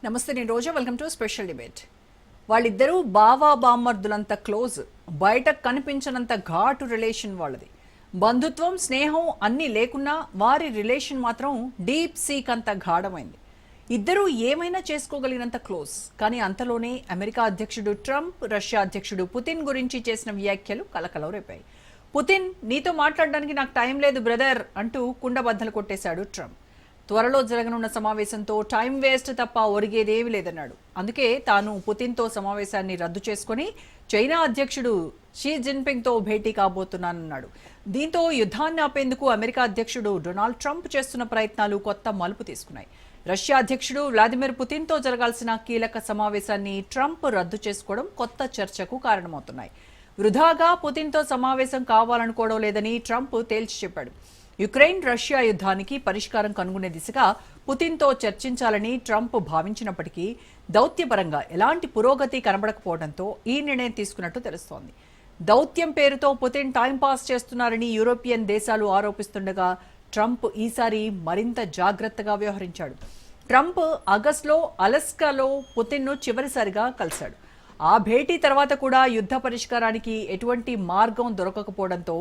నమస్తే, నేను Roja. Welcome to special debate. వాళ్ళిద్దరూ బావా బామ్మర్దులంత క్లోజ్, బయటకు కనిపించనంత ఘాటు రిలేషన్ వాళ్ళది. బంధుత్వం, స్నేహం అన్నీ లేకున్నా వారి రిలేషన్ మాత్రం డీప్ సీక్ అంత గాఢమైంది. ఇద్దరూ ఏమైనా చేసుకోగలిగినంత క్లోజ్. కానీ అంతలోనే అమెరికా అధ్యక్షుడు ట్రంప్, రష్యా అధ్యక్షుడు పుతిన్ గురించి చేసిన వ్యాఖ్యలు కలకలం రేపాయి. పుతిన్, నీతో మాట్లాడడానికి నాకు టైం లేదు బ్రదర్ అంటూ కుండబద్దలు కొట్టేశాడు ట్రంప్. త్వరలో జరగనున్న సమావేశంతో టైం వేస్ట్ తప్ప ఒరిగేదేమీ లేదన్నాడు. అందుకే తాను పుతిన్తో సమావేశాన్ని రద్దు చేసుకుని చైనా అధ్యక్షుడు షీ జిన్పింగ్తో భేటీ కాబోతున్నానన్నాడు. దీంతో యుద్ధాన్ని ఆపేందుకు అమెరికా అధ్యక్షుడు డొనాల్డ్ ట్రంప్ చేస్తున్న ప్రయత్నాలు కొత్త మలుపు తీసుకున్నాయి. రష్యా అధ్యక్షుడు వ్లాదిమిర్ పుతిన్తో జరగాల్సిన కీలక సమావేశాన్ని ట్రంప్ రద్దు చేసుకోవడం కొత్త చర్చకు కారణమవుతున్నాయి. వృధాగా పుతిన్తో సమావేశం కావాలనుకోవడం లేదని ట్రంప్ తేల్చి చెప్పాడు. యుక్రెయిన్ రష్యా యుద్ధానికి పరిష్కారం కనుగొనే దిశగా పుతిన్తో చర్చించాలని ట్రంప్ భావించినప్పటికీ దౌత్యపరంగా ఎలాంటి పురోగతి కనబడకపోవడంతో ఈ నిర్ణయం తీసుకున్నట్టు తెలుస్తోంది. దౌత్యం పేరుతో పుతిన్ టైంపాస్ చేస్తున్నారని యూరోపియన్ దేశాలు ఆరోపిస్తుండగా ట్రంప్ ఈసారి మరింత జాగ్రత్తగా వ్యవహరించాడు. ట్రంప్ ఆగస్టులో అలస్కాలో పుతిన్ను చివరిసారిగా కలిశాడు. ఆ భేటీ తర్వాత కూడా యుద్ధ పరిష్కారానికి ఎటువంటి మార్గం దొరకకపోవడంతో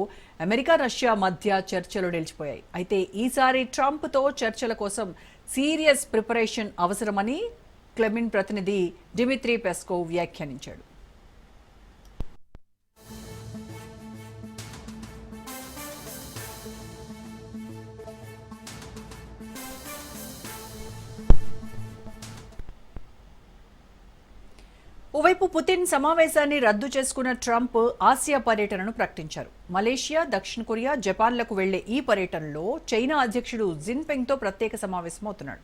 అమెరికా రష్యా మధ్య చర్చలు నిలిచిపోయాయి. అయితే ఈసారి ట్రంప్తో చర్చల కోసం సీరియస్ ప్రిపరేషన్ అవసరమని క్రెమ్లిన్ ప్రతినిధి డిమిత్రీ పెస్కోవ్ వ్యాఖ్యానించాడు. ఓవైపు పుతిన్ సమావేశాన్ని రద్దు చేసుకున్న ట్రంప్ ఆసియా పర్యటనను ప్రకటించారు. మలేషియా, దక్షిణ కొరియా, జపాన్లకు వెళ్లే ఈ పర్యటనలో చైనా అధ్యక్షుడు జిన్పింగ్తో ప్రత్యేక సమావేశమవుతున్నాడు.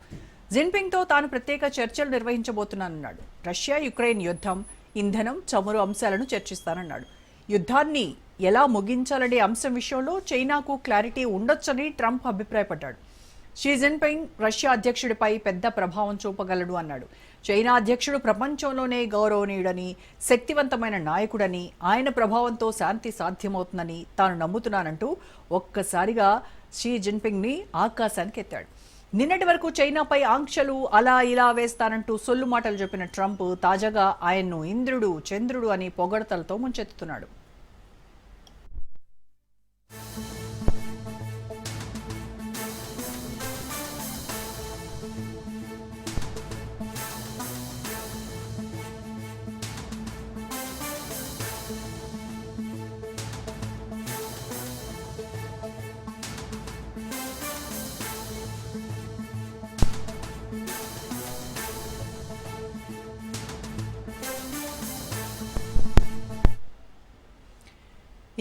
జిన్పింగ్తో తాను ప్రత్యేక చర్చలు నిర్వహించబోతున్నానన్నాడు. రష్యా యుక్రెయిన్ యుద్ధం, ఇంధనం, చమురు అంశాలను చర్చిస్తానన్నాడు. యుద్ధాన్ని ఎలా ముగించాలనే అంశం విషయంలో చైనాకు క్లారిటీ ఉండొచ్చని ట్రంప్ అభిప్రాయపడ్డాడు. షీ జిన్పింగ్ రష్యా అధ్యక్షుడిపై పెద్ద ప్రభావం చూపగలడు అన్నాడు. చైనా అధ్యక్షుడు ప్రపంచంలోనే గౌరవనీయుడని, శక్తివంతమైన నాయకుడని, ఆయన ప్రభావంతో శాంతి సాధ్యమవుతుందని తాను నమ్ముతున్నానంటూ ఒక్కసారిగా షీ జిన్పింగ్ని ఆకాశానికి ఎత్తాడు. నిన్నటి వరకు చైనాపై ఆంక్షలు అలా ఇలా వేస్తానంటూ సొల్లు మాటలు చెప్పిన ట్రంప్ తాజాగా ఆయన్ను ఇంద్రుడు, చంద్రుడు అని పొగడతలతో ముంచెత్తుతున్నాడు.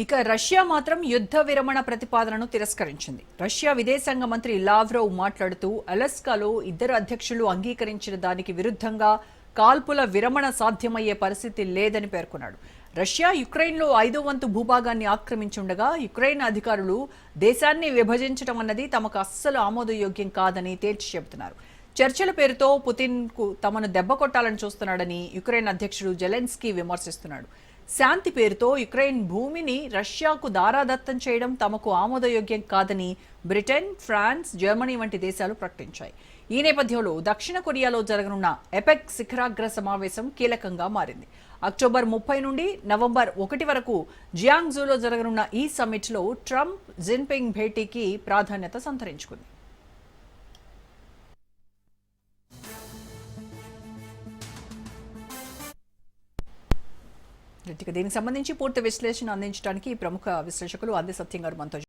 ఇక రష్యా మాత్రం యుద్ధ విరమణ ప్రతిపాదనను తిరస్కరించింది. రష్యా విదేశాంగ మంత్రి లావ్రోవ్ మాట్లాడుతూ అలస్కాలో ఇద్దరు అధ్యక్షులు అంగీకరించిన దానికి విరుద్ధంగా కాల్పుల విరమణ సాధ్యమయ్యే పరిస్థితి లేదని పేర్కొన్నాడు. రష్యా యుక్రెయిన్లో 5వ వంతు భూభాగాన్ని ఆక్రమించుండగా యుక్రెయిన్ అధికారులు దేశాన్ని విభజించడం అన్నది తమకు అస్సలు ఆమోదయోగ్యం కాదని తేల్చి చెబుతున్నారు. చర్చల పేరుతో పుతిన్కు తమను దెబ్బకొట్టాలని చూస్తున్నాడని యుక్రెయిన్ అధ్యక్షుడు జెలెన్స్కీ విమర్శిస్తున్నాడు. శాంతి పేరుతో యుక్రెయిన్ భూమిని రష్యాకు దారాదత్తం చేయడం తమకు ఆమోదయోగ్యం కాదని బ్రిటన్, ఫ్రాన్స్, జర్మనీ వంటి దేశాలు ప్రకటించాయి. ఈ నేపథ్యంలో దక్షిణ కొరియాలో జరగనున్న ఎపెక్ శిఖరాగ్ర సమావేశం కీలకంగా మారింది. అక్టోబర్ 30 నుండి నవంబర్ 1 వరకు జియాంగ్జూలో జరగనున్న ఈ సమ్మిట్లో ట్రంప్, జిన్పింగ్ భేటీకి ప్రాధాన్యత సంతరించుకుంది. దీనికి సంబంధించి పూర్తి విశ్లేషణ అందించడానికి ప్రముఖ విశ్లేషకులు అంది సత్యం గారు మనతో